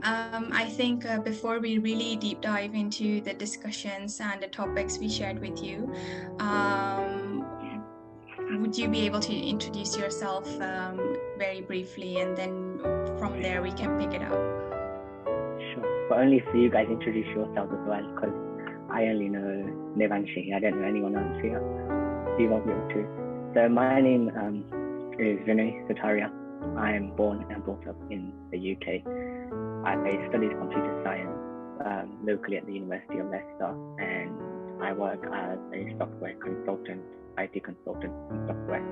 I think before we really deep dive into the discussions and the topics we shared with you, would you be able to introduce yourself very briefly, and then from there we can pick it up? Sure, but only if you guys introduce yourselves as well, because I only know Nevanshi. I don't know anyone else here. You won't be able to. So my name is Vinay Sutaria. I am born and brought up in the UK. I studied computer science locally at the University of Leicester, and I work as a software consultant, IT consultant, and software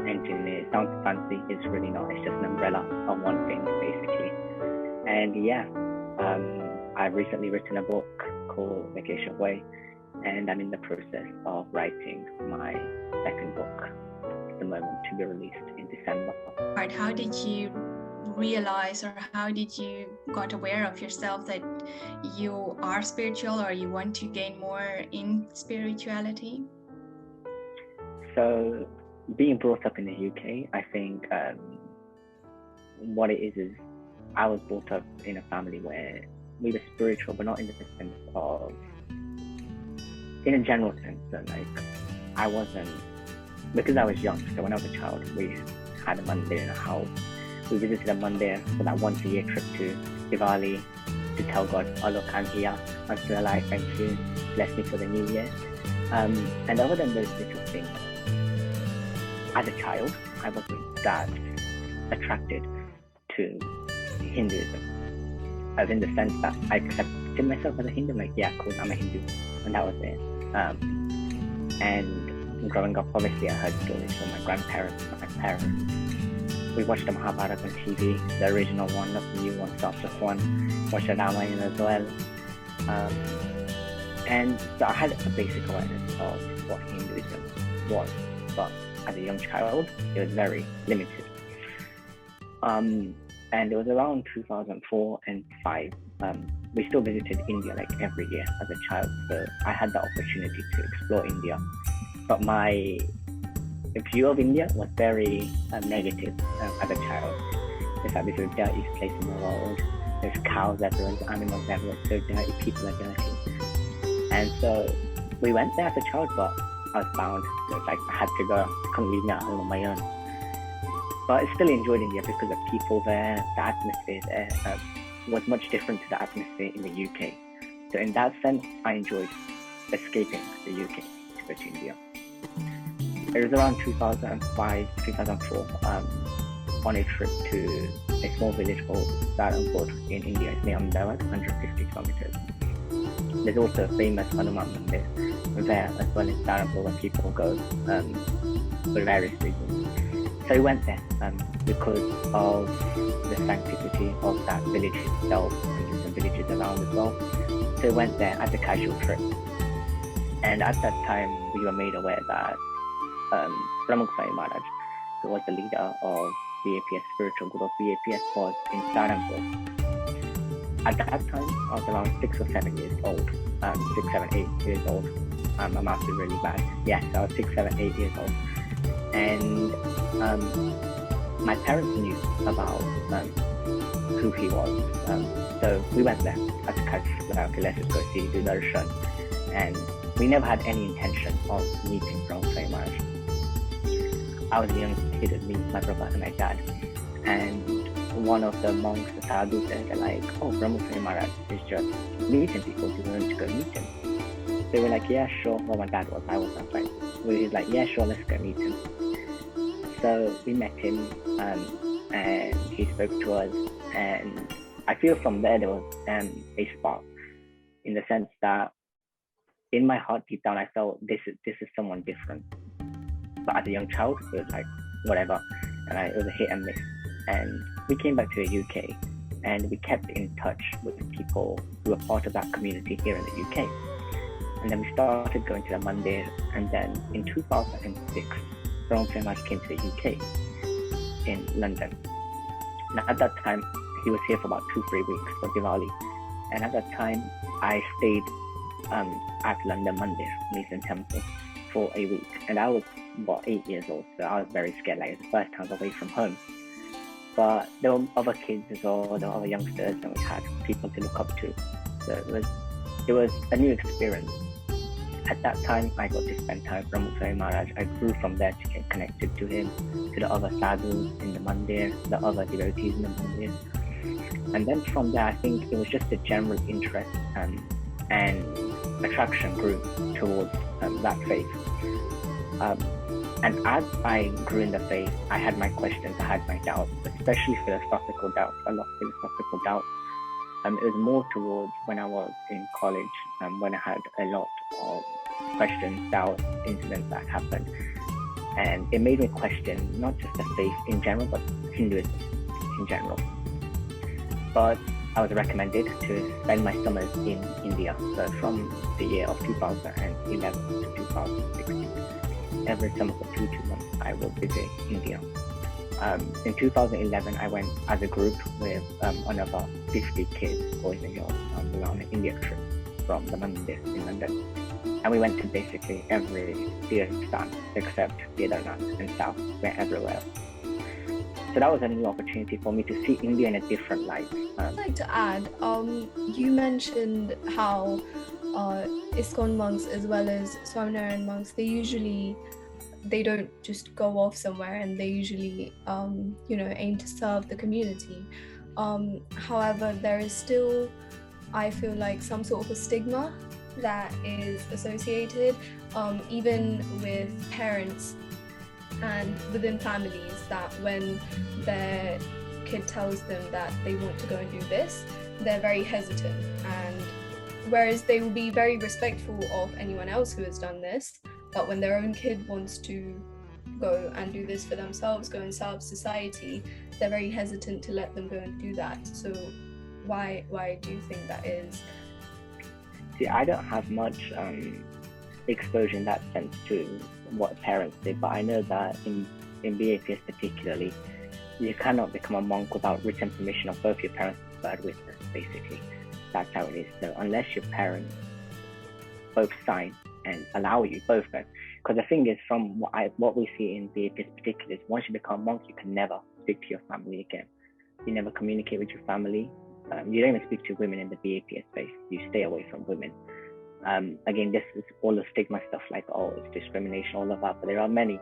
engineer. It sounds fancy, it's really not. It's just an umbrella of one thing, basically. And yeah, I've recently written a book called The Keshav Way, and I'm in the process of writing my second book at the moment, to be released in December. Right. How did you realize, or how did you got aware of yourself that you are spiritual, or you want to gain more in spirituality? So being brought up in the UK, I think what it is I was brought up in a family where we were spiritual, but not in the sense of, in a general sense, that like I wasn't, because I was young. So when I was a child, we had a mandir in our house. We visited a mandir for that once a year trip to Diwali to tell God, oh look, I'm here, I'm still alive, thank you, bless me for the new year. And other than those little things, as a child, I wasn't that attracted to Hinduism, as in the sense that I accepted myself as a Hindu. Like, yeah, cool, I'm a Hindu, and that was it. And growing up, obviously, I heard stories from my grandparents, my parents. We watched the Mahabharata on TV, the original one, not the new one, Star Plus One. Watched the Ramayana as well. And so I had a basic awareness of what Hinduism was, but as a young child, it was very limited. And it was around 2004 and 5. We still visited India like every year as a child, so I had the opportunity to explore India. But my view of India was very negative as a child. It's like, this is the dirtiest place in the world. There's cows everywhere, there's animals everywhere, so dirty, people are dirty. And so we went there as a child, but I was bound. So it's like I had to go. I couldn't leave me at home on my own. But I still enjoyed India because the people there, the atmosphere there was much different to the atmosphere in the UK. So in that sense, I enjoyed escaping the UK to go to India. It was around 2005, 2004, on a trip to a small village called Dharampur in India. It's near Ahmedabad, 150 kilometers. There's also a famous Hanuman Mandir there as well in Dharampur, where people go for various reasons. So we went there because of the sanctity of that village itself, and there's some villages around as well. So we went there as a casual trip. And at that time, we were made aware that Pramukh Sai Maharaj, who was the leader of VAPS, spiritual guru of VAPS, was in Dharampur. At that time, I was around 6 or 7 years old, 6, 7, 8 years old. I'm actually really bad. Yes, I was 6, 7, 8 years old. And my parents knew about who he was. So we went there as a casual trip. Okay, let's just go see, do darshan. And we never had any intention of meeting Pramukh Sai Maharaj. I was a young kid with me, my brother, and my dad. And one of the monks, the sadhus, they're like, oh, Pramukh Sai Maharaj is just meeting people. Do you want to go meet him? They were like, yeah, sure. Well, my dad was, I was not like. We were like, yeah, sure, let's go meet him. So we met him, and he spoke to us. And I feel from there was a spark, in the sense that in my heart, deep down, I felt this is someone different. But as a young child, it was like, whatever. And it was a hit and miss. And we came back to the UK, and we kept in touch with the people who were part of that community here in the UK. And then we started going to the mandir. And then in 2006, Pramukh Sai Maharaj came to the UK in London. Now at that time, he was here for about 2-3 weeks for Diwali. And at that time, I stayed at London Mandir, Mason Temple, for a week. And I was about 8 years old, so I was very scared. Like, it's the first time I was away from home. but there were other kids as well, there were other youngsters, and we had people to look up to. So it was a new experience. At that time, I got to spend time with Ramuksarai Maharaj. I grew from there to get connected to him, to the other sadhus in the mandir, the other devotees in the mandir. And then from there, I think it was just a general interest and attraction grew towards that faith. And as I grew in the faith, I had my questions, I had my doubts, especially philosophical doubts, a lot of philosophical doubts. It was more towards when I was in college, when I had a lot of questions, doubts, incidents that happened. And it made me question not just the faith in general, but Hinduism in general. But I was recommended to spend my summers in India. So from the year of 2011 to 2016, every summer for 2 months, I would visit India. In 2011, I went as a group with another 50 kids, boys and girls, on an India trip from the Mandir in London. And we went to basically every Tirthan except Kedarnath and South, went everywhere. So that was a new opportunity for me to see India in a different light. I'd like to add, you mentioned how ISKCON monks as well as Swaminarayan monks, they don't just go off somewhere, and they usually aim to serve the community. However, there is still, I feel like, some sort of a stigma that is associated even with parents and within families, that when their kid tells them that they want to go and do this, they're very hesitant, and whereas they will be very respectful of anyone else who has done this, but when their own kid wants to go and do this for themselves, go and serve society, they're very hesitant to let them go and do that. So why do you think that is? See, I don't have much exposure in that sense to what parents did, but I know that in BAPS particularly, you cannot become a monk without written permission of both your parents and third witness, basically. That's how it is. So unless your parents both sign and allow you both, because the thing is, from what we see in BAPS particularly, is once you become a monk, you can never speak to your family again. You never communicate with your family. You don't even speak to women in the BAPS space. You stay away from women. Again, this is all the stigma stuff, like, oh, it's discrimination, all of that. But there are many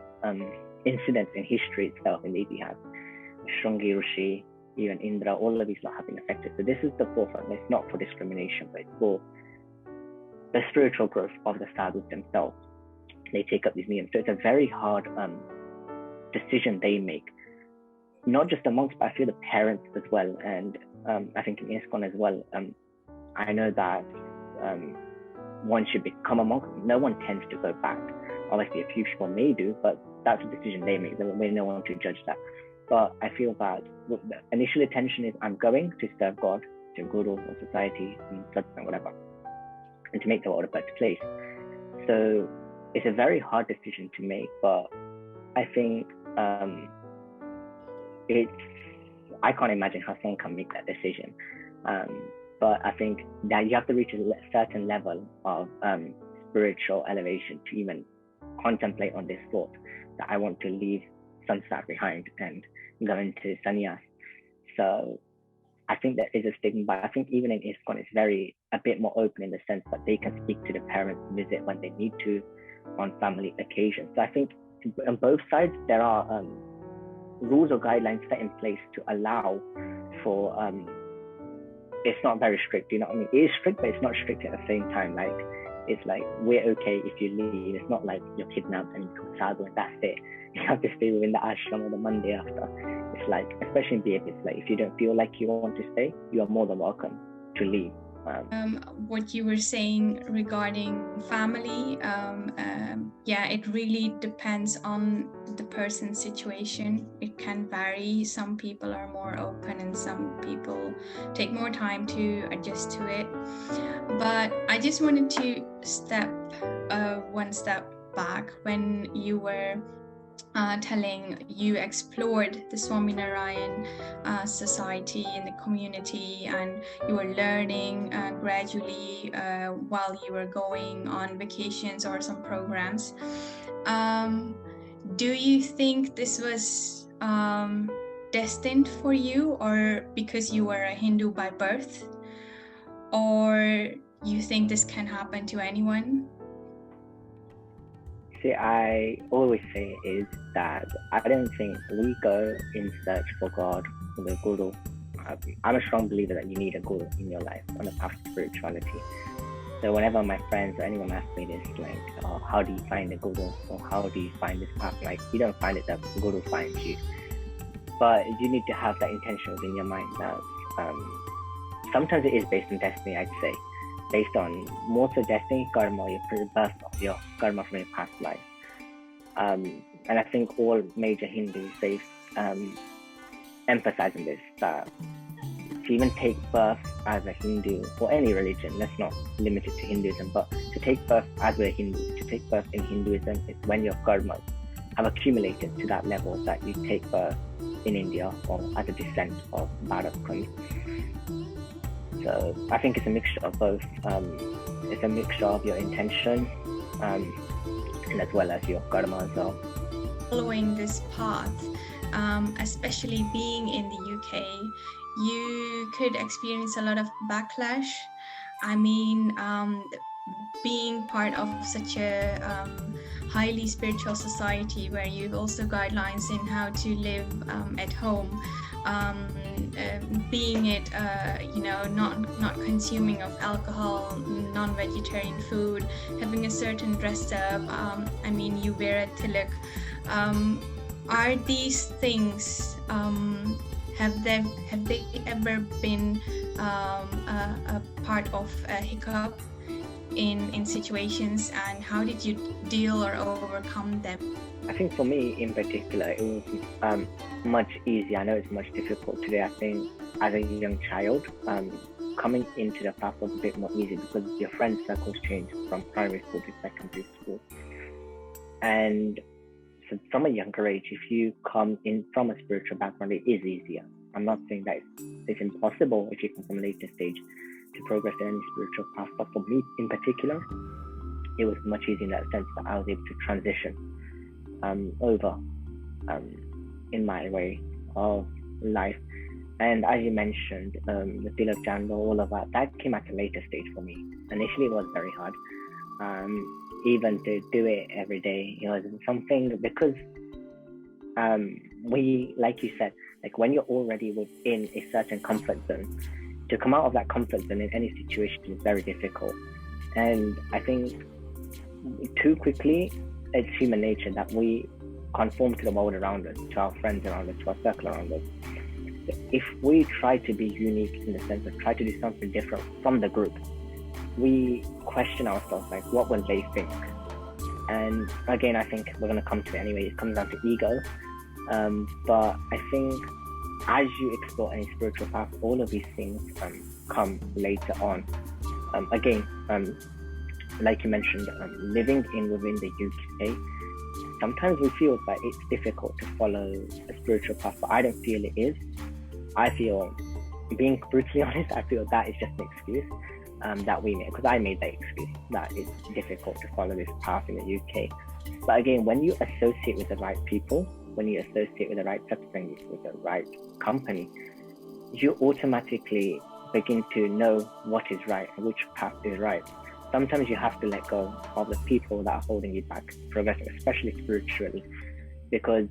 incidents in history itself in the Itihas. Shringi Rishi, even Indra, all of these have been affected. So this is the forefront. It's not for discrimination, but it's for the spiritual growth of the sadhus themselves. They take up these niyams. So it's a very hard decision they make. Not just the monks, but I feel the parents as well. And I think in ISKCON as well, I know that once you become a monk, no one tends to go back. Obviously, a few people may do, but that's a decision they make. There will be no one to judge that. But I feel that the initial intention is, I'm going to serve God, to Guru or society, and whatever, and to make the world a better place. So it's a very hard decision to make, but I think I can't imagine how someone can make that decision. But I think that you have to reach a certain level of spiritual elevation to even contemplate on this thought that I want to leave samsara behind and go into sannyas. So I think there is a stigma, but I think even in ISKCON, it's a bit more open in the sense that they can speak to the parents, visit when they need to, on family occasions. So I think on both sides, there are rules or guidelines set in place to allow for, it's not very strict, you know what I mean? It is strict, but it's not strict at the same time. Like, it's like, we're okay if you leave. It's not like you're kidnapped and you become sadhu and that's it. You have to stay within the ashram or the mandir after. It's like, especially in BAP, it's like, if you don't feel like you want to stay, you are more than welcome to leave. What you were saying regarding family, it really depends on the person's situation. It can vary. Some people are more open and some people take more time to adjust to it. But I just wanted to step one step back when you were telling you explored the Swaminarayan society and the community, and you were learning gradually while you were going on vacations or some programs. Do you think this was destined for you, or because you were a Hindu by birth, or you think this can happen to anyone? See, I always say is that I don't think we go in search for God, for the Guru. I'm a strong believer that you need a Guru in your life on the path of spirituality. So whenever my friends or anyone asks me this, like, oh, how do you find a Guru, or how do you find this path? Like, you don't find it, the Guru finds you. But you need to have that intention within your mind that sometimes it is based on destiny, I'd say. Based on more so destiny, karma, your birth of your karma from your past life. And I think all major Hindus, they emphasize on this, that to even take birth as a Hindu, or any religion, let's not limit it to Hinduism, but to take birth as a Hindu, to take birth in Hinduism is when your karmas have accumulated to that level that you take birth in India or as a descent of Bharat Khand. So I think it's a mixture of both. It's a mixture of your intention and as well as your karma as well. Following this path, especially being in the UK, you could experience a lot of backlash. I mean, being part of such a highly spiritual society where you've also guidelines in how to live at home, being it not consuming of alcohol, non-vegetarian food, having a certain dress up, I mean, you wear a tilak. Are these things, have they ever been a part of a hiccup in situations, and how did you deal or overcome them? I think for me in particular, it was much easier. I know it's much difficult today. I think as a young child, coming into the path was a bit more easy because your friend circles change from primary school to secondary school. And so from a younger age, if you come in from a spiritual background, it is easier. I'm not saying that it's impossible if you come from a later stage to progress in any spiritual path, but for me in particular, it was much easier in that sense that I was able to transition over in my way of life. And as you mentioned, the Tilak Jando, all of that came at a later stage for me. Initially, it was very hard. Even to do it every day, it was something, because we, like you said, like when you're already within a certain comfort zone, to come out of that comfort zone in any situation is very difficult. And I think too quickly, it's human nature that we conform to the world around us, to our friends around us, to our circle around us. If we try to be unique in the sense of try to do something different from the group, we question ourselves, like, what will they think? And again, I think we're going to come to it anyway. It comes down to ego. But I think as you explore any spiritual path, all of these things come later on. Again, like you mentioned, living within the UK, sometimes we feel that it's difficult to follow a spiritual path, but I don't feel it is. I feel, being brutally honest, I feel that is just an excuse that we made, because I made that excuse, that it's difficult to follow this path in the UK. But again, when you associate with the right people, when you associate with the right satsang, with the right company, you automatically begin to know what is right and which path is right. Sometimes you have to let go of the people that are holding you back progressing, especially spiritually, because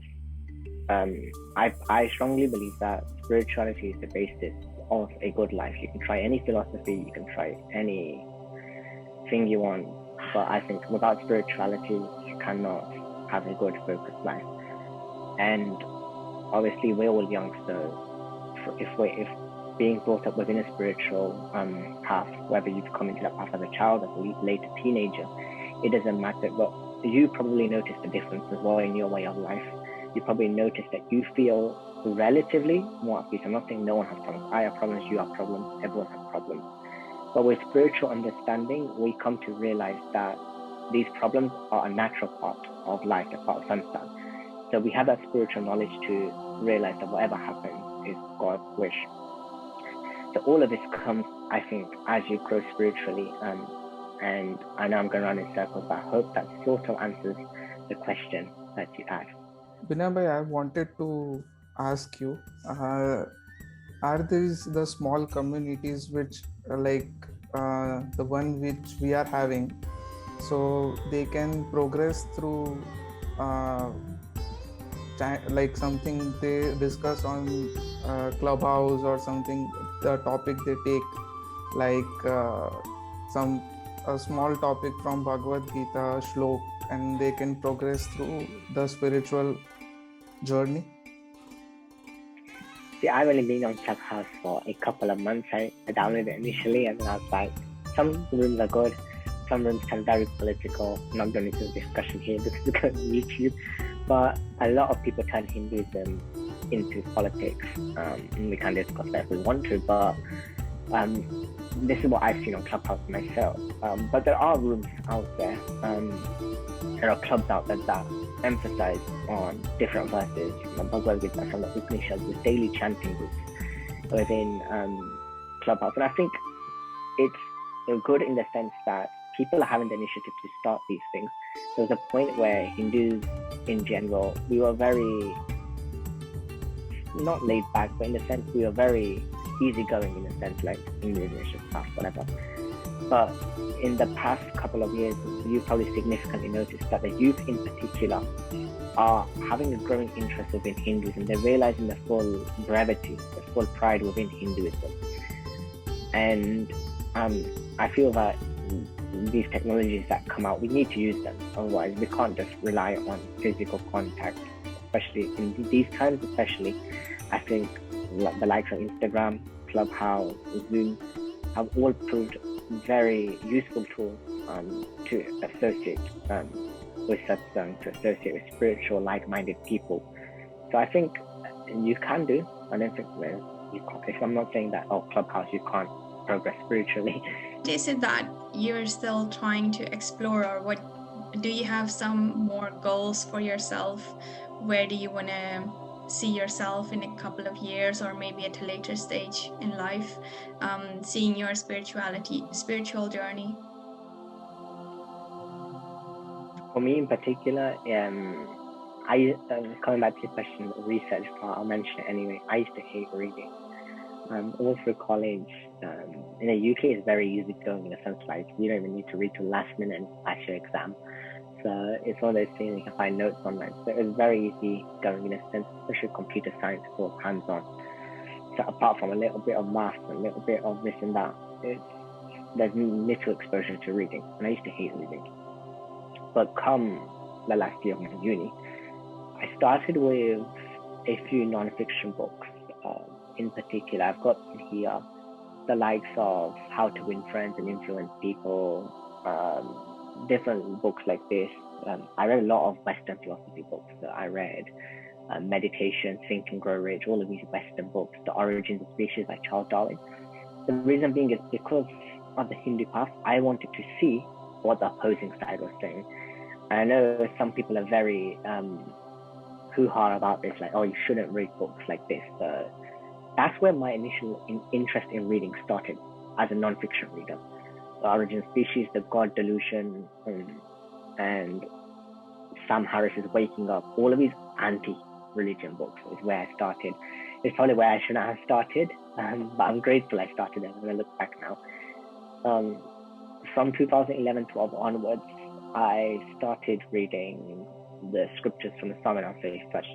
I strongly believe that spirituality is the basis of a good life. You can try any philosophy, you can try anything you want, but I think without spirituality, you cannot have a good focused life. And obviously, we're all young, so if being brought up within a spiritual path, whether you've come into that path as a child, as a later teenager, it doesn't matter. But you probably noticed the difference as well in your way of life. You probably noticed that you feel relatively more at peace. I'm not saying no one has problems. I have problems, you have problems, everyone has problems. But with spiritual understanding, we come to realize that these problems are a natural part of life, a part of samsara. So we have that spiritual knowledge to realize that whatever happens is God's wish. So all of this comes, I think, as you grow spiritually. And I know I'm going to run in circles, but I hope that sort of answers the question that you asked. Vinay bhai, I wanted to ask you, are these the small communities which the one which we are having, so they can progress through like something they discuss on Clubhouse or something, the topic they take, like some a small topic from Bhagavad Gita shlok, and they can progress through the spiritual journey? See, I've only been on Clubhouse for a couple of months. I downloaded it initially, and then I was like, some rooms are good, some rooms turn very political. I'm not going to do a discussion here because it's going on YouTube, but a lot of people turn Hinduism into politics. And we can discuss that if we want to, but this is what I've seen on Clubhouse myself. But there are rooms out there. There are clubs out there that emphasize on different verses from Bhagavad Gita, from the Upanishads, with daily chanting groups within Clubhouse. And I think it's good in the sense that people are having the initiative to start these things. There was a point where Hindus in general, we were very, not laid back, but in the sense we were very easygoing, in a sense, like English, fast, whatever. But in the past couple of years, you've probably significantly noticed that the youth in particular are having a growing interest within Hinduism. They're realizing the full brevity, the full pride within Hinduism. And I feel that these technologies that come out, we need to use them. Otherwise, we can't just rely on physical contact, especially in these times. Especially, I think the likes of Instagram, Clubhouse, Zoom have all proved very useful tools to associate with satsang, to associate with spiritual, like-minded people. So I think you can do. I don't think you can't. If I'm not saying that, Clubhouse, you can't progress spiritually. Is it that you're still trying to explore, or what? Do you have some more goals for yourself? Where do you want to see yourself in a couple of years, or maybe at a later stage in life, seeing your spiritual journey? For me in particular, I coming back to your question, research part, I'll mention it anyway. I used to hate reading. All through college, in the UK, it's very easy going in a sense, like you don't even need to read till last minute and pass your exam. So it's one of those things you can find notes online. So it was very easy going in a sense, especially computer science, for hands-on. So apart from a little bit of math and a little bit of this and that, there's little exposure to reading, and I used to hate reading. But come the last year of my uni, I started with a few non-fiction books. In particular, I've got here the likes of How to Win Friends and Influence People, different books like this. I read a lot of Western philosophy books. So I read Meditation, Think and Grow Rich, all of these Western books, The Origins of Species by Charles Darwin. The reason being is because of the Hindu path, I wanted to see what the opposing side was saying. And I know some people are very hoo-ha about this, like, you shouldn't read books like this. That's where my initial interest in reading started as a non-fiction reader. The Origin of Species, The God Delusion, and Sam Harris's Waking Up, all of these anti-religion books is where I started. It's probably where I shouldn't have started, but I'm grateful I started there when I look back now. From 2011-12 onwards, I started reading the scriptures from the Sanatana faith, such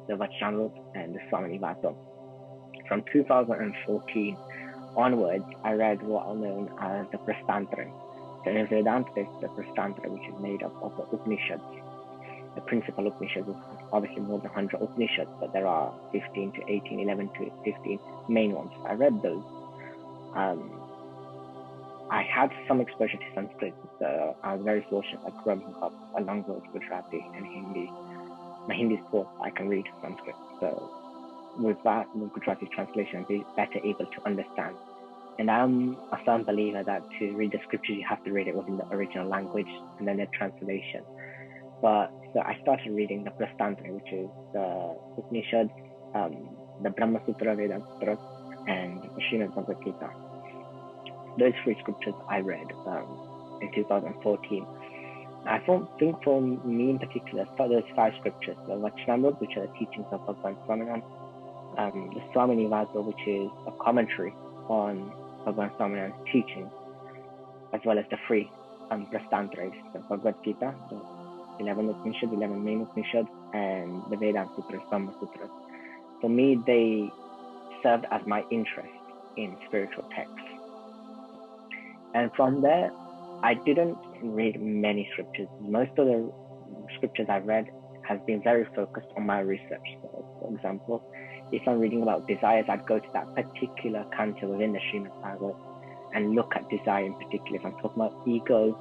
the Vachanamrut and the Swaminivasa. From 2014 onwards, I read what are known as the Prastantara. So in Vedanta, there's the Prastantara, which is made up of the Upanishads. The principal Upanishads is obviously more than 100 Upanishads, but there are 15 to 18, 11 to 15 main ones. I read those. I had some exposure to Sanskrit, so I was very fortunate at growing up along with Gujarati and Hindi. My Hindi is poor, I can read Sanskrit. So with that, with Gujarati translation, I'll be better able to understand. And I'm a firm believer that to read the scriptures, you have to read it within the original language and then the translation. But so I started reading the Prastantara, which is the Upanishads, the Brahma Sutra, Vedanta Sutra, and Srimad Bhagavad Gita. Those three scriptures I read in 2014. I think for me in particular, for those five scriptures, the Vachanamrut, which are the teachings of Bhagavan Swaminathan, the Swamini Vaso, which is a commentary on Bhagavan Swaminarayan's teaching, as well as the free Prastantras, the Bhagavad Gita, the 11 Upanishads, 11 main Upanishads, and the Vedanta Sutras, Brahma Sutras. For me, they served as my interest in spiritual texts. And from there, I didn't read many scriptures. Most of the scriptures I read has been very focused on my research. So, for example, if I'm reading about desires, I'd go to that particular canto within the Srimad Bhagavad and look at desire in particular. If I'm talking about ego,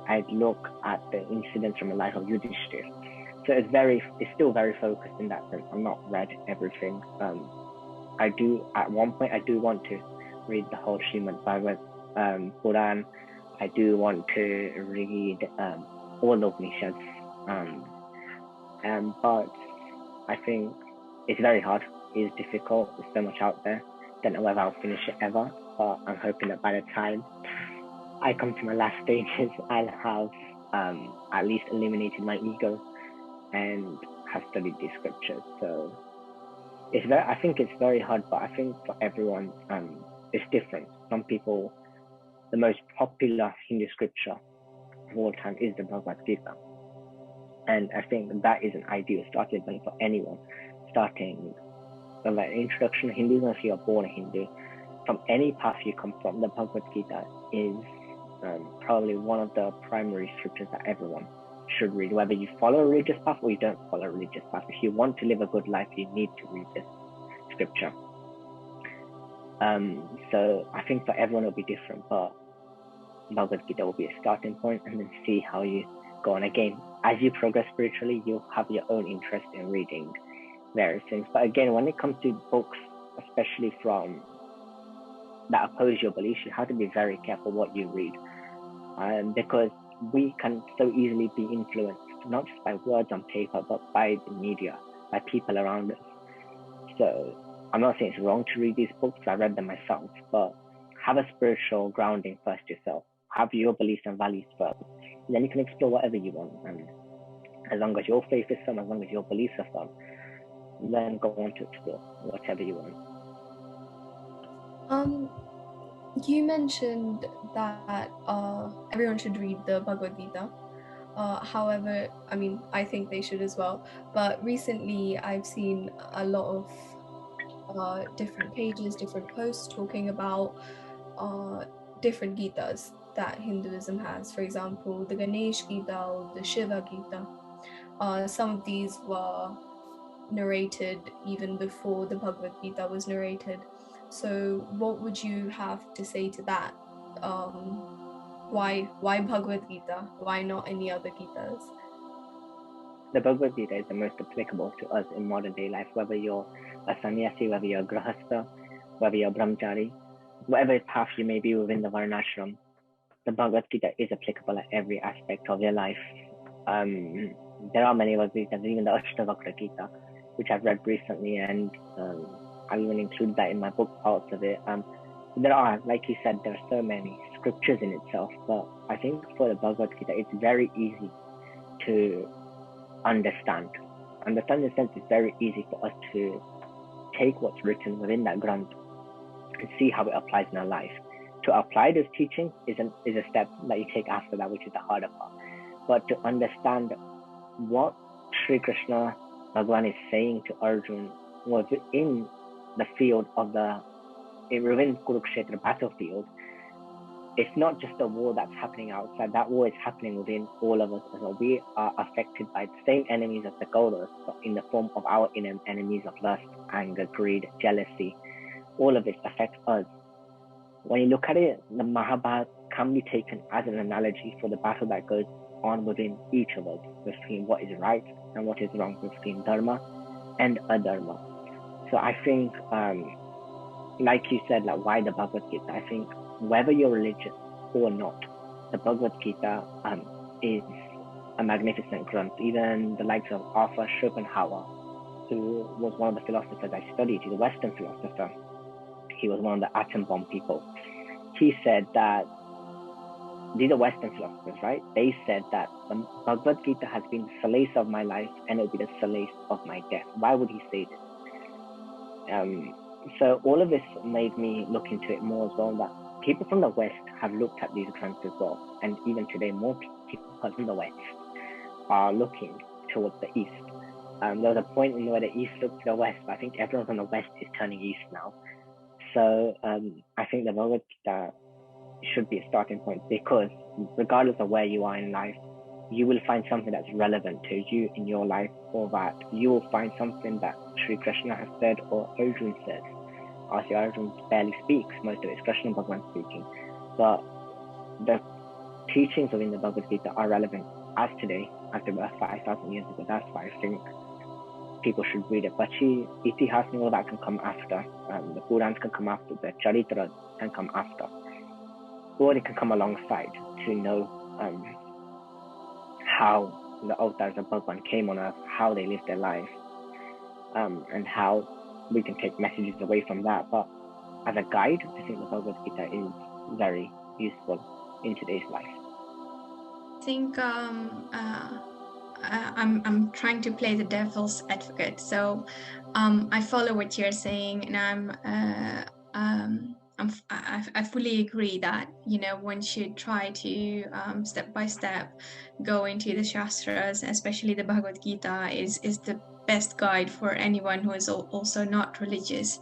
I'd look at the incidents from the life of Yudhishthira. So it's still very focused in that sense. I've not read everything. At one point, I do want to read the whole Srimad Bhagavad Puran. I do want to read all the Upanishads. But I think it's very hard. It's difficult. There's so much out there. Don't know whether I'll finish it ever, but I'm hoping that by the time I come to my last stages, I'll have at least eliminated my ego and have studied these scriptures. So I think it's very hard, but I think for everyone, it's different. Some people, the most popular Hindu scripture of all time is the Bhagavad Gita. And I think that is an ideal starting point for anyone starting an introduction to Hinduism. If you're born a Hindu, from any path you come from, the Bhagavad Gita is probably one of the primary scriptures that everyone should read, whether you follow a religious path or you don't follow a religious path. If you want to live a good life, you need to read this scripture. So I think for everyone it'll be different, but Bhagavad Gita will be a starting point, and then see how you go on. Again, as you progress spiritually, you'll have your own interest in reading various things. But again, when it comes to books, especially from that oppose your beliefs, you have to be very careful what you read, because we can so easily be influenced, not just by words on paper, but by the media, by people around us. So I'm not saying it's wrong to read these books. I read them myself, but have a spiritual grounding first yourself. Have your beliefs and values first. And then you can explore whatever you want. And as long as your faith is firm, as long as your beliefs are firm, then go on to explore whatever you want. You mentioned that everyone should read the Bhagavad Gita. However, I mean, I think they should as well. But recently, I've seen a lot of different pages, different posts talking about different Gitas that Hinduism has. For example, the Ganesh Gita or the Shiva Gita. Some of these were narrated even before the Bhagavad Gita was narrated. So what would you have to say to that? Why Bhagavad Gita? Why not any other Gitas? The Bhagavad Gita is the most applicable to us in modern day life, whether you're a sannyasi, whether you're a grahastha, whether you're a brahmachari, whatever path you may be within the varnashram, the Bhagavad Gita is applicable at every aspect of your life. There are many Bhagavad Gitas, even the Ashtavakra Gita, which I've read recently, and I'll even include that in my book, parts of it. There are, like you said, there are so many scriptures in itself, but I think for the Bhagavad Gita, it's very easy to understand. Understand in the sense it's very easy for us to take what's written within that Granth and see how it applies in our life. To apply this teaching is a step that you take after that, which is the harder part. But to understand what Sri Krishna Bhagavan is saying to Arjun was in the field of within Kurukshetra battlefield, it's not just a war that's happening outside. That war is happening within all of us as well. We are affected by the same enemies as the Kauravas, but in the form of our inner enemies of lust, anger, greed, jealousy. All of it affects us. When you look at it, the Mahabharata can be taken as an analogy for the battle that goes on within each of us, between what is right and what is wrong, between Dharma and Adharma. So I think, like you said, like why the Bhagavad Gita? I think whether you're religious or not, the Bhagavad Gita is a magnificent Granth. Even the likes of Arthur Schopenhauer, who was one of the philosophers I studied, he's a Western philosopher. He was one of the atom bomb people. He said that, these are Western philosophers, right? They said that the Bhagavad Gita has been the solace of my life and it will be the solace of my death. Why would he say this? So all of this made me look into it more as well, that people from the West have looked at these granths as well. And even today, more people from the West are looking towards the East. There was a point in where the East looked to the West, but I think everyone from the West is turning East now. So I think the Bhagavad Gita should be a starting point, because regardless of where you are in life, you will find something that's relevant to you in your life, or that you will find something that Sri Krishna has said or Arjun says. Obviously, Arjun barely speaks, most of it's Krishna Bhagavan speaking. But the teachings within the Bhagavad Gita are relevant as today, as they were 5,000 years ago. That's why I think people should read it. But Itihas and all that can come after. The Purans can come after. The Charitras can come after. Or it can come alongside to know how the avatars of Bhagavan came on earth, how they lived their life, and how we can take messages away from that. But as a guide, I think the Bhagavad Gita is very useful in today's life. I think I'm trying to play the devil's advocate. So I follow what you're saying, and I fully agree that, you know, one should try to step by step go into the Shastras, especially the Bhagavad Gita is the best guide for anyone who is also not religious.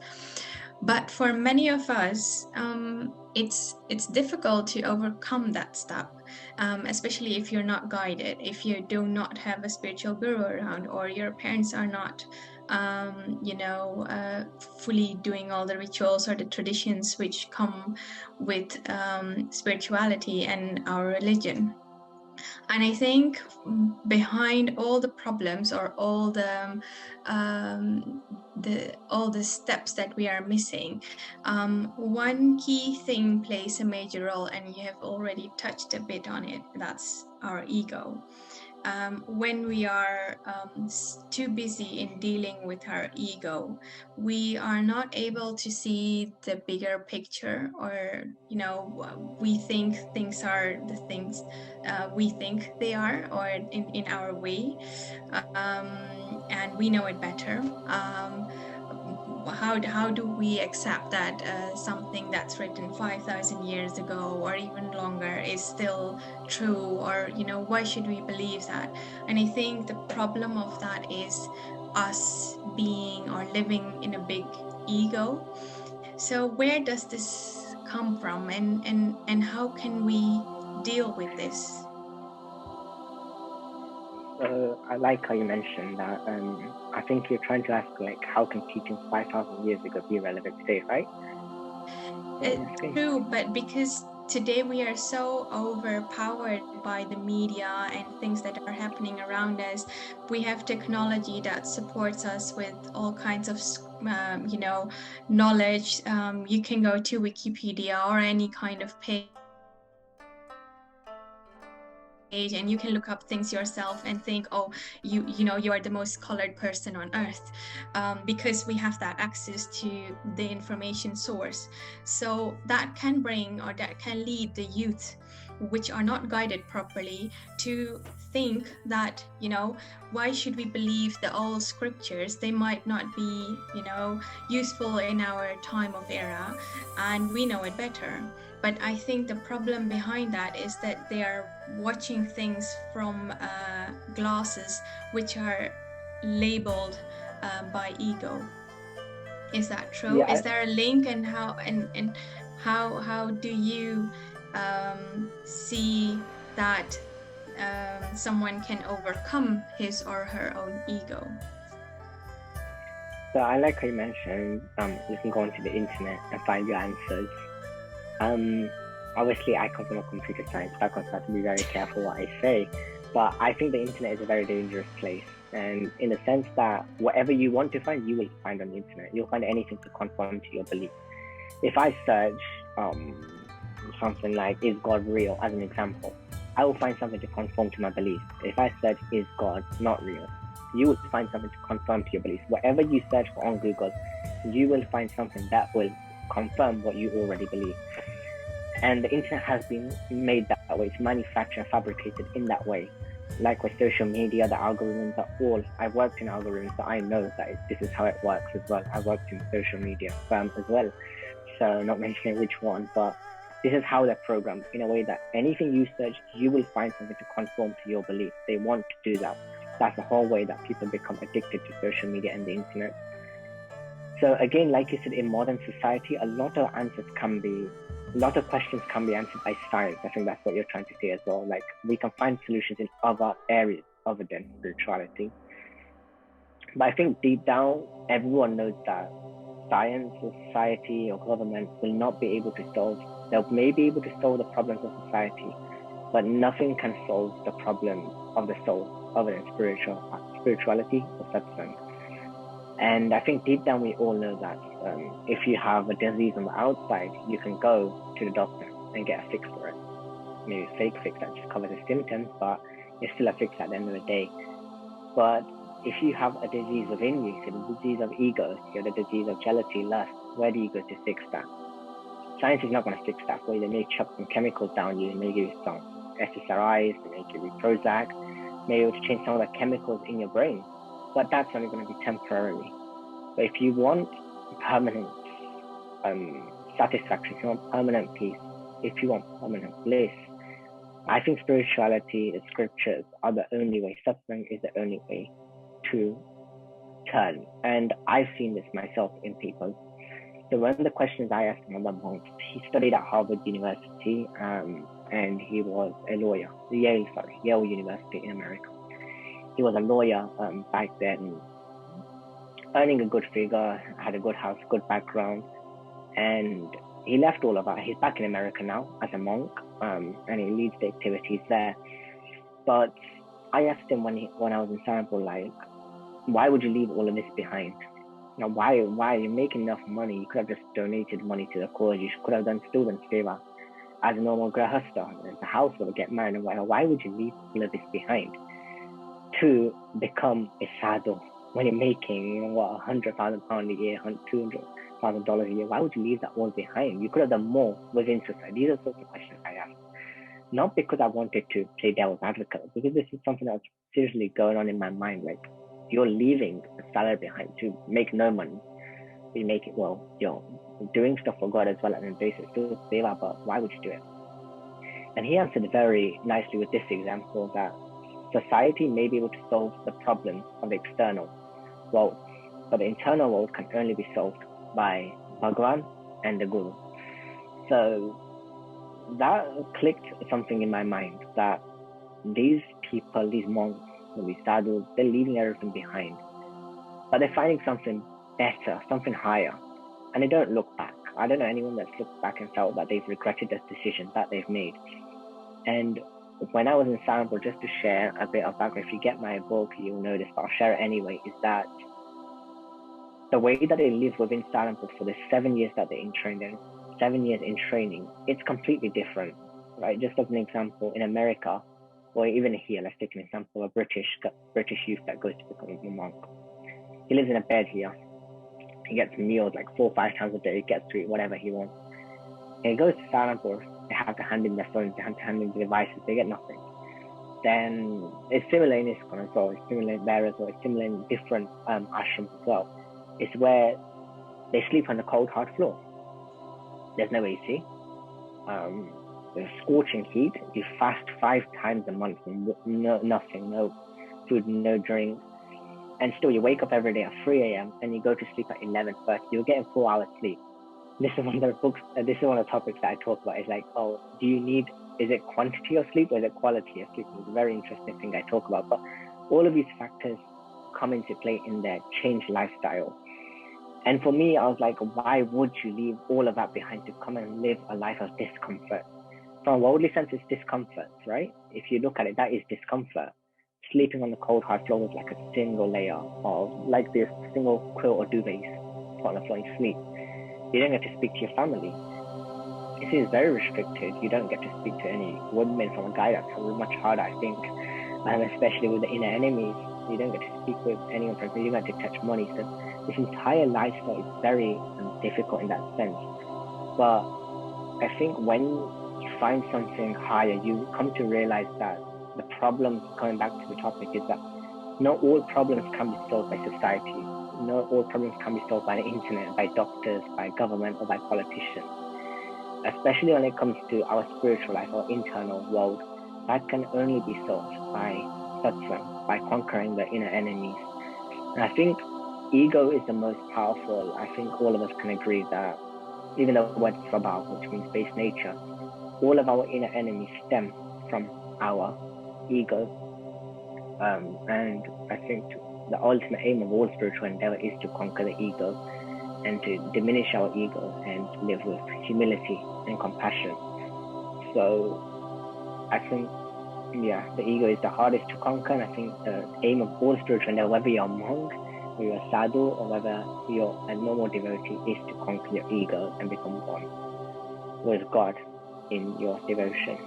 But for many of us, it's difficult to overcome that step, especially if you're not guided, if you do not have a spiritual guru around, or your parents are not fully doing all the rituals or the traditions which come with spirituality and our religion. And I think behind all the problems, or all the steps that we are missing, one key thing plays a major role, and you have already touched a bit on it. That's our ego. When we are too busy in dealing with our ego, we are not able to see the bigger picture, or, you know, we think things are the things we think they are, or in our way, and we know it better. How do we accept that something that's written 5,000 years ago or even longer is still true, or, you know, why should we believe that? And I think the problem of that is us being or living in a big ego. So where does this come from, and how can we deal with this? I like how you mentioned that. I think you're trying to ask, like, how can teachings 5,000 years ago be relevant today, right? True, but because today we are so overpowered by the media and things that are happening around us. We have technology that supports us with all kinds of knowledge. You can go to Wikipedia or any kind of page, and you can look up things yourself and think, oh, you are the most colored person on earth, because we have that access to the information source. So that can bring, or that can lead the youth, which are not guided properly, to think that, why should we believe the old scriptures? They might not be, useful in our time of era, and we know it better. But I think the problem behind that is that they are watching things from glasses which are labeled by ego. Is that true? Yeah, is there a link, and how do you see that someone can overcome his or her own ego? So I like how you mentioned you can go onto the internet and find your answers. Obviously, I come from a computer science background, so I have to be very careful what I say. But I think the internet is a very dangerous place, and in the sense that whatever you want to find, you will find on the internet. You'll find anything to conform to your belief. If I search something like "Is God real?" as an example, I will find something to conform to my belief. If I search "Is God not real?", you will find something to conform to your belief. Whatever you search for on Google, you will find something that will confirm what you already believe. And the internet has been made that way. It's manufactured and fabricated in that way. like with social media, the algorithms are all, I've worked in algorithms, so I know that this is how it works as well. I worked in social media firm as well, so not mentioning which one, but this is how they're programmed in a way that anything you search, you will find something to conform to your beliefs. They want to do that. That's the whole way that people become addicted to social media and the internet. So again, like you said, in modern society, a lot of questions can be answered by science. I think that's what you're trying to say as well. Like, we can find solutions in other areas other than spirituality. But I think deep down, everyone knows that science or society or government will not be able to solve. They may be able to solve the problems of society, but nothing can solve the problem of the soul other than spirituality or satsang. And I think deep down we all know that if you have a disease on the outside, you can go to the doctor and get a fix for it. Maybe a fake fix that just covers the symptoms, but it's still a fix at the end of the day. But if you have a disease within you, so the disease of ego, you have the disease of jealousy, lust, where do you go to fix that? Science is not going to fix that for you. They may chuck some chemicals down you, they may give you some SSRIs, they may give you Prozac, may be able to change some of the chemicals in your brain. But that's only going to be temporarily. But if you want permanent satisfaction, if you want permanent peace, if you want permanent bliss, I think spirituality and scriptures are the only way. Suffering is the only way to turn. And I've seen this myself in people. So one of the questions I asked another monk, he studied at Harvard University, and he was a lawyer, Yale University in America. He was a lawyer back then, earning a good figure, had a good house, good background, and he left all of that. He's back in America now as a monk, and he leads the activities there. But I asked him when I was in Sanatana, like, why would you leave all of this behind? Now, why are you making enough money? You could have just donated money to the cause. You could have done student seva as a normal grahasta, as a household, get married, and why would you leave all of this behind to become a sadhu when you're making £100,000 a year, $200,000 a year? Why would you leave that all behind? You could have done more within society. These are sorts of questions I asked. Not because I wanted to play devil's advocate, because this is something that's seriously going on in my mind. Like, you're leaving a salary behind to make no money. You make it, well, you're doing stuff for God as well at an basis, still seva, but why would you do it? And he answered very nicely with this example that society may be able to solve the problem of the external world, but the internal world can only be solved by Bhagwan and the Guru. So that clicked something in my mind, that these people, these monks, these sadhus, they're leaving everything behind, but they're finding something better, something higher, and they don't look back. I don't know anyone that's looked back and felt that they've regretted this decision that they've made. And when I was in Sanatana, just to share a bit of background, if you get my book, you'll know this, but I'll share it anyway, is that the way that they live within Sanatana for the 7 years that they're in training, 7 years in training, it's completely different, right? Just as an example, in America, or even here, let's take an example of a British youth that goes to become a monk. He lives in a bed here. He gets meals like 4 or 5 times a day. He gets to eat whatever he wants. And he goes to Sanatana. They have to hand in their phones. They have to hand in the devices. They get nothing. Then it's similar in ISKCON as well. It's similar there as well. It's similar in different ashrams as well. It's where they sleep on the cold, hard floor. There's no AC. There's scorching heat. You fast 5 times a month. Nothing, no food, no drink. And still you wake up every day at 3 a.m. and you go to sleep at 11:30. You're getting 4 hours sleep. This is one of the books, this is one of the topics that I talk about. It's like, is it quantity of sleep or is it quality of sleep? It's a very interesting thing I talk about. But all of these factors come into play in their changed lifestyle. And for me, I was like, why would you leave all of that behind to come and live a life of discomfort? From a worldly sense, it's discomfort, right? If you look at it, that is discomfort. Sleeping on the cold, hard floor with like a single layer of, like this single quilt or duvet on the floor and sleep. You don't get to speak to your family. It is very restricted. You don't get to speak to any women from a guy. That's much harder, I think, especially with the inner enemies. You don't get to speak with anyone from you. You don't get to touch money. So this entire lifestyle is very difficult in that sense. But I think when you find something higher, you come to realize that the problem, coming back to the topic, is that not all problems can be solved by society. Not all problems can be solved by the internet, by doctors, by government, or by politicians. Especially when it comes to our spiritual life, our internal world, that can only be solved by satsang, by conquering the inner enemies. And I think ego is the most powerful. I think all of us can agree that even the word swabhav, which means base nature, all of our inner enemies stem from our ego. And I think the ultimate aim of all spiritual endeavor is to conquer the ego and to diminish our ego and live with humility and compassion. So I think, the ego is the hardest to conquer, and I think the aim of all spiritual endeavor, whether you're a monk, or you're a sadhu, or whether you're a normal devotee, is to conquer your ego and become one with God in your devotion.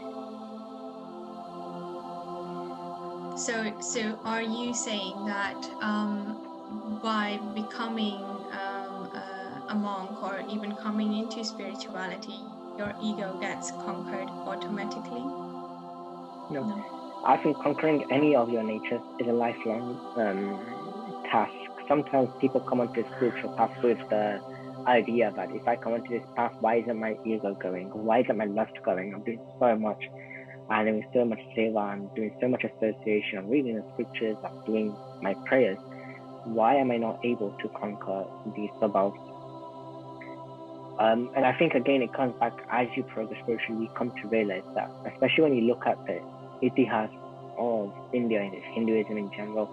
So are you saying that by becoming a monk or even coming into spirituality, your ego gets conquered automatically? No. I think conquering any of your natures is a lifelong task. Sometimes people come onto a spiritual path with the idea that if I come onto this path, why isn't my ego going? Why isn't my lust going? I'm doing so much. I'm doing so much seva, I'm doing so much association, I'm reading the scriptures, I'm doing my prayers. Why am I not able to conquer these swabhavs? And I think again it comes back as you progress spiritually, you come to realize that, especially when you look at the itihas of India and Hinduism in general,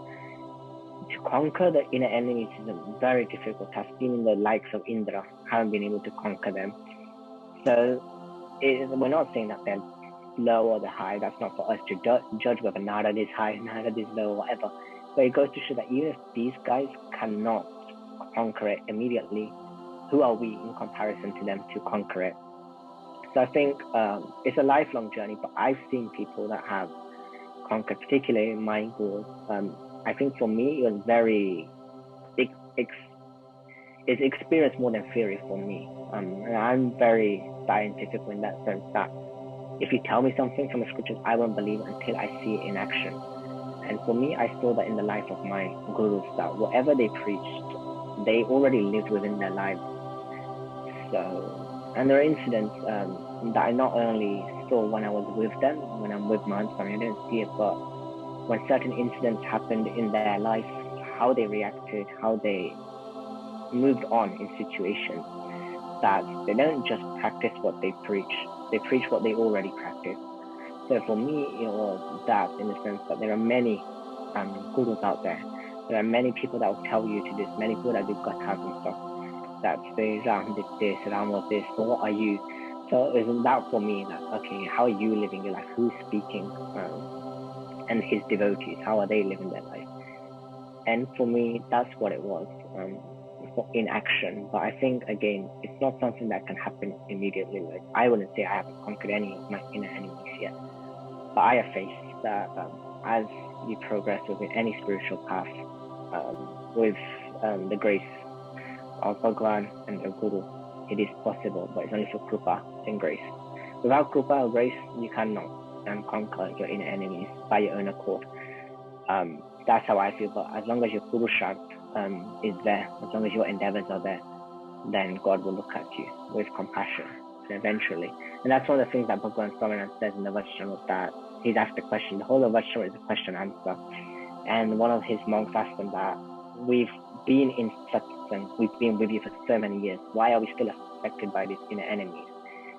to conquer the inner enemies is a very difficult task. Even the likes of Indra haven't been able to conquer them. So we're not saying that they're low or the high. That's not for us to judge whether Narad is high, Narad is low, or whatever. But it goes to show that even if these guys cannot conquer it immediately, who are we in comparison to them to conquer it? So I think it's a lifelong journey, but I've seen people that have conquered, particularly my gurus. I think for me, it was very, it's experience more than theory for me. And I'm very scientific in that sense that if you tell me something from the scriptures, I won't believe it until I see it in action. And for me, I saw that in the life of my gurus, that whatever they preached, they already lived within their lives. So, and there are incidents that I not only saw when I was with them, when I'm with my family, I didn't see it, but when certain incidents happened in their life, how they reacted, how they moved on in situations, that they don't just practice what they preach, they preach what they already practice. So for me, it was that, in the sense that there are many gurus out there. There are many people that will tell you to this, many people that do kathas and stuff, that say Ram did this, Ram was this, so what are you? So isn't that for me that, okay, how are you living your life? Who's speaking? And his devotees, how are they living their life? And for me, that's what it was, in action. But I think, again, it's not something that can happen immediately. Like, I wouldn't say I haven't conquered any of my inner enemies yet. But I have faith that as you progress within any spiritual path, with the grace of Bhagwan and the Guru, it is possible, but it's only for Krupa and grace. Without Krupa or grace, you cannot conquer your inner enemies by your own accord. That's how I feel. But as long as your Purusharth is there, as long as your endeavors are there, then God will look at you with compassion eventually. And that's one of the things that Bhagwan Swaminathan says in the Vaishnava, that he's asked the question, the whole of Vaishnava is a question answer. And one of his monks asked him that, we've been in satsang, we've been with you for so many years, why are we still affected by these inner enemies?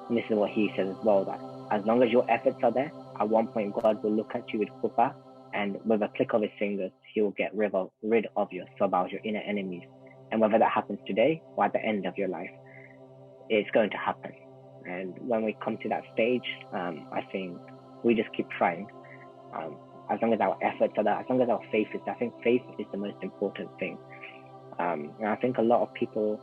And this is what he says as well, that as long as your efforts are there, at one point God will look at you with krupa, and with a click of his fingers, he will get rid of your swabhavs, your inner enemies. And whether that happens today or at the end of your life, it's going to happen. And when we come to that stage, I think we just keep trying. As long as our efforts are there, as long as our faith is there, I think faith is the most important thing. And I think a lot of people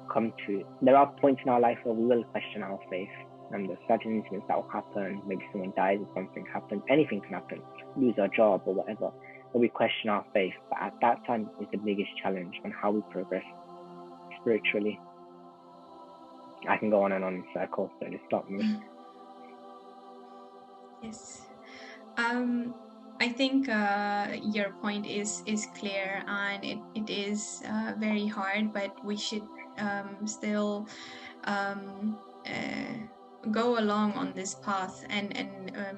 there are points in our life where we will question our faith. And there's certain incidents that will happen, maybe someone dies or something happens, anything can happen, lose our job or whatever, but we question our faith. But at that time is the biggest challenge on how we progress spiritually. I can go on and on in circles, so just stop me. Yes. I think your point is clear, and it is very hard, but we should still um, go along on this path and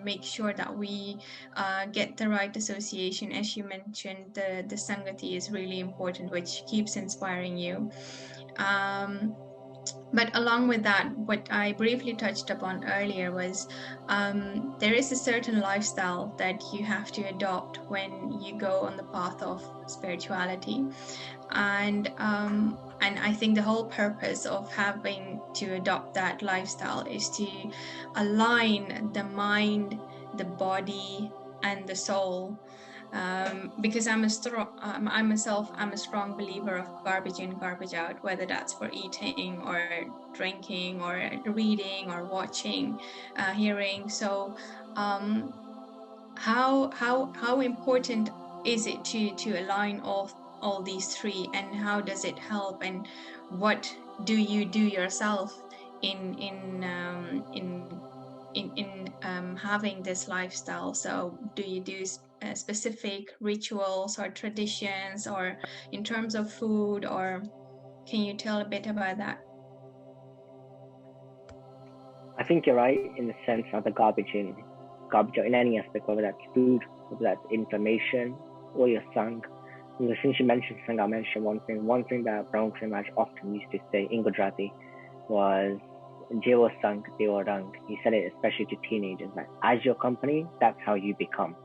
make sure that we get the right association. As you mentioned, the Sangati is really important, which keeps inspiring you. But along with that, what I briefly touched upon earlier was there is a certain lifestyle that you have to adopt when you go on the path of spirituality. And I think the whole purpose of having to adopt that lifestyle is to align the mind, the body, and the soul. Because I'm a strong believer of garbage in, garbage out, whether that's for eating or drinking or reading or watching, hearing. So how important is it to align all these three, and how does it help, and what do you do yourself in having this lifestyle? So do you do specific rituals or traditions, or in terms of food, or can you tell a bit about that? I think you're right in the sense of the garbage in, garbage out in any aspect, whether that's food, whether that's information, or your sang. Since you mentioned sang, I'll mention one thing. One thing that Brown Krimaj often used to say in Gujarati was Jevo sang, Devo rang. He said it especially to teenagers, like, as your company, that's how you become.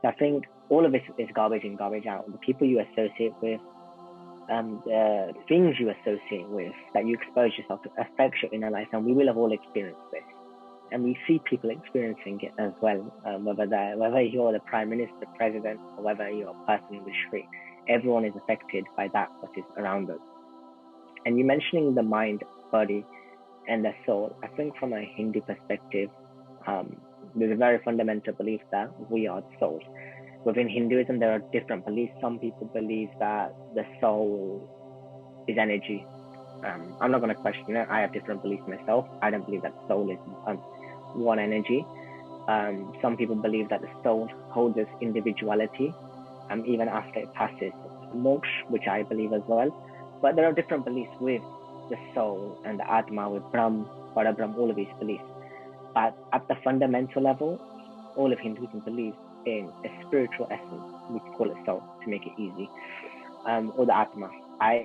So I think all of this is garbage in, garbage out. The people you associate with, the things you associate with, that you expose yourself to, affects your inner life, and we will have all experienced this. And we see people experiencing it as well, whether you're the Prime Minister, President, or whether you're a person in the street. Everyone is affected by that what is around us. And you mentioning the mind, body, and the soul, I think from a Hindu perspective, there's a very fundamental belief that we are the soul. Within Hinduism, there are different beliefs. Some people believe that the soul is energy. I'm not going to question it. I have different beliefs myself. I don't believe that the soul is one energy. Some people believe that the soul holds its individuality, even after it passes moksha, which I believe as well. But there are different beliefs with the soul and the Atma, with Brahm, Parabrahm, all of these beliefs. But at the fundamental level, all of Hinduism believes in a spiritual essence. We call it soul to make it easy, or the Atma.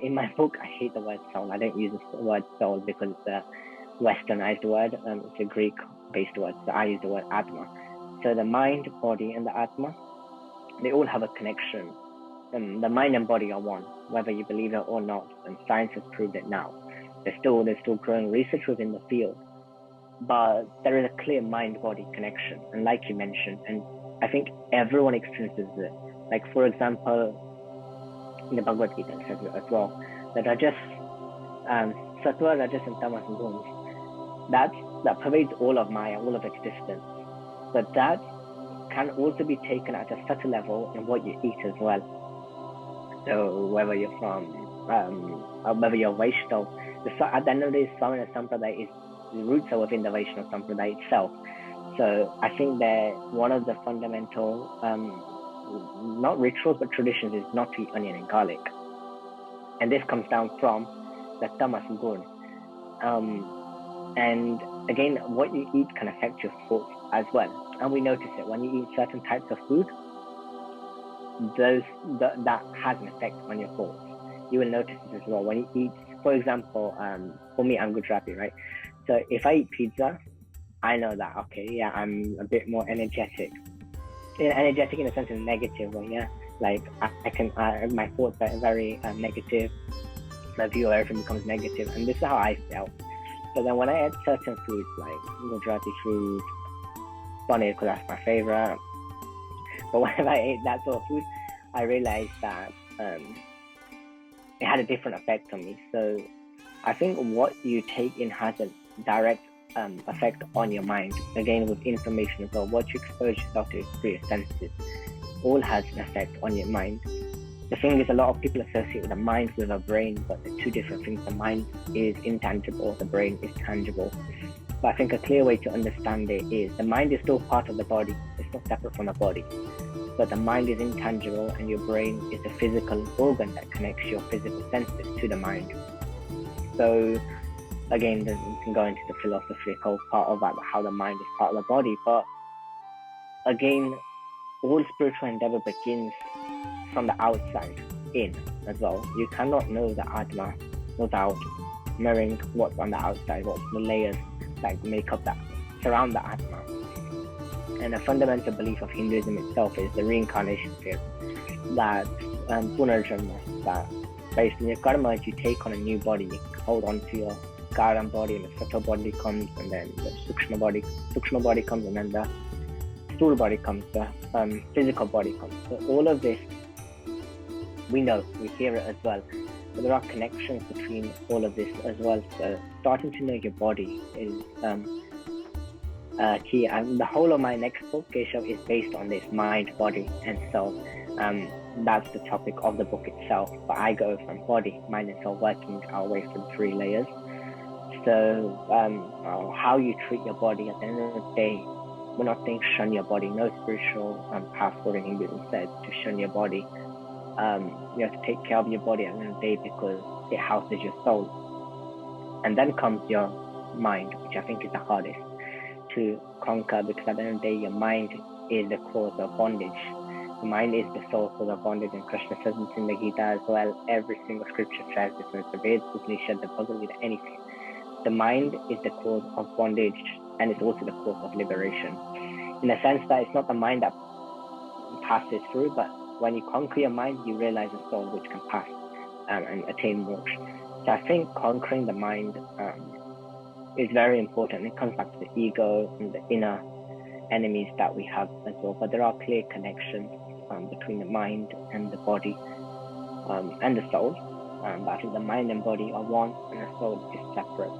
In my book, I hate the word soul. I don't use the word soul because it's a westernized word. It's a Greek-based word, so I use the word Atma. So the mind, body, and the Atma, they all have a connection. The mind and body are one, whether you believe it or not, and science has proved it now. There's still growing research within the field, but there is a clear mind-body connection. And like you mentioned, and I think everyone experiences it. Like, for example, in the Bhagavad Gita it says as well, that Rajas, Sattva, Rajas, and Tamas guns, that pervades all of Maya, all of existence. But that can also be taken at a subtle level in what you eat as well. So whether you're from, whether you're Vaishnav, at the end of the day, Samana Sampradaya the roots are within the Vaishnava Sampradaya itself. So I think that one of the fundamental, not rituals, but traditions is not to eat onion and garlic. And this comes down from the tamas gun. And again, what you eat can affect your thoughts as well. And we notice it when you eat certain types of food, that has an effect on your thoughts. You will notice it as well. When you eat, for example, for me, I'm Gujarati, right? So if I eat pizza, I know that, okay, yeah, I'm a bit more energetic. Energetic in a sense, in a negative way, yeah. Like my thoughts are very negative. My view of everything becomes negative, and this is how I felt. So then when I ate certain foods like Gujarati food, paneer, because that's my favorite. But whenever I ate that sort of food, I realized that it had a different effect on me. So I think what you take in has a direct effect on your mind. Again, with information as well, what you expose yourself to through your senses all has an effect on your mind. The thing is, a lot of people associate the mind with a brain, but they're two different things. The mind is intangible, the brain is tangible. But I think a clear way to understand it is the mind is still part of the body. It's not separate from the body. but the mind is intangible and your brain is a physical organ that connects your physical senses to the mind. So again, we can go into the philosophical part of how the mind is part of the body, but again, all spiritual endeavor begins from the outside in as well. You cannot know the Atma without knowing what's on the outside, what's the layers that make up that surround the Atma. And a fundamental belief of Hinduism itself is the reincarnation theory, that Punarjanma, that based on your karma, you take on a new body, you hold on to your Karan body, and the subtle body comes, and then the Sukshma body comes, and then the stool body comes, the physical body comes. So all of this, we know, we hear it as well. But there are connections between all of this as well. So starting to know your body is key. And the whole of my next book, Keshav, is based on this mind, body, and soul. That's the topic of the book itself. But I go from body, mind, and soul, working our way from 3 layers. So how you treat your body at the end of the day, we're not saying shun your body. No spiritual pastor in Hinduism says to shun your body. You have to take care of your body at the end of the day because it houses your soul. And then comes your mind, which I think is the hardest to conquer, because at the end of the day, your mind is the cause of bondage. The mind is the source of bondage, and Krishna says this in the Gita as well. Every single scripture says this, whether it's the Vedas, Upanishad, the Bhagavad Gita, anything. The mind is the cause of bondage, and it's also the cause of liberation. In a sense that it's not the mind that passes through, but when you conquer your mind, you realize the soul which can pass and attain moksha. So I think conquering the mind is very important. It comes back to the ego and the inner enemies that we have as well. But there are clear connections between the mind and the body and the soul. But I think the mind and body are one, and the soul is separate.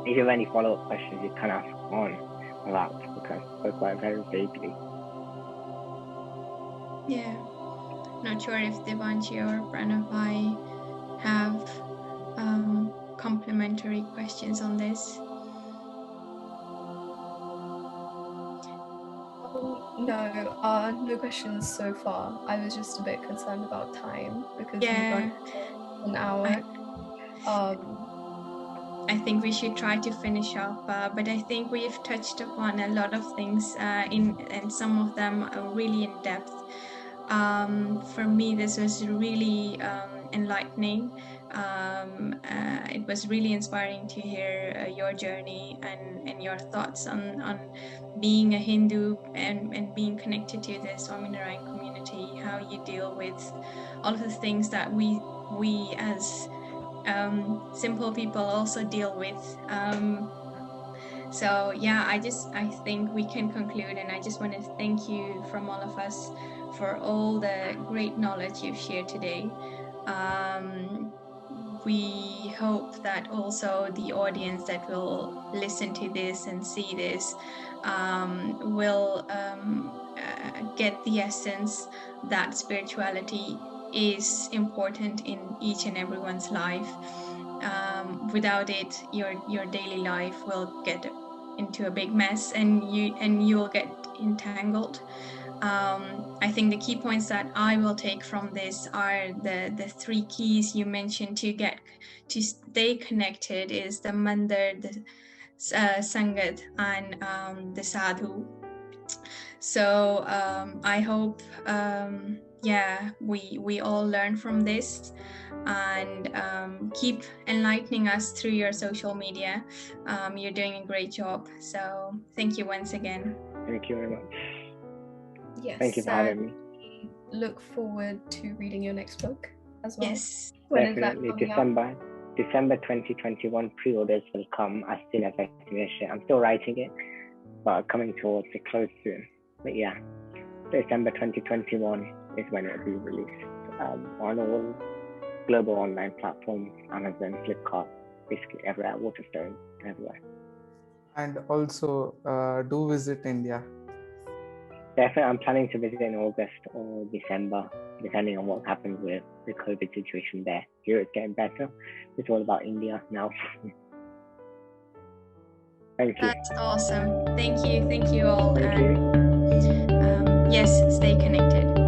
If you have any follow-up questions, you can ask on that, because I spoke about it very vaguely. Yeah, not sure if Devanshi or Pranavai have complementary questions on this. No questions so far. I was just a bit concerned about time because we've run an hour. I think we should try to finish up, but I think we've touched upon a lot of things and some of them are really in depth. For me, this was really enlightening. It was really inspiring to hear your journey and your thoughts on being a Hindu and being connected to the Swaminarayan community, how you deal with all of the things that we as simple people also deal with. So yeah, I think we can conclude, and I just want to thank you from all of us for all the great knowledge you've shared today. We hope that also the audience that will listen to this and see this will get the essence that spirituality is important in each and everyone's life. Without it, your daily life will get into a big mess, and you will get entangled. I think the key points that I will take from this are the 3 keys you mentioned to stay connected is the mandir, the sangat, and the sadhu. So I hope we all learn from this, and keep enlightening us through your social media. You're doing a great job, so thank you once again. Thank you very much. Yes, thank you for having me. Look forward to reading your next book as well. Yes, definitely. December 2021 pre-orders will come as soon as I finish it. I'm still writing it, but coming towards the close soon. But yeah, December 2021 is when it will be released on all global online platforms, Amazon, Flipkart, basically everywhere, Waterstone, everywhere. And also do visit India. Definitely, I'm planning to visit in August or December, depending on what happens with the COVID situation there. Here it's getting better. It's all about India now. Thank you. That's awesome. Thank you all. Thank you. yes, stay connected.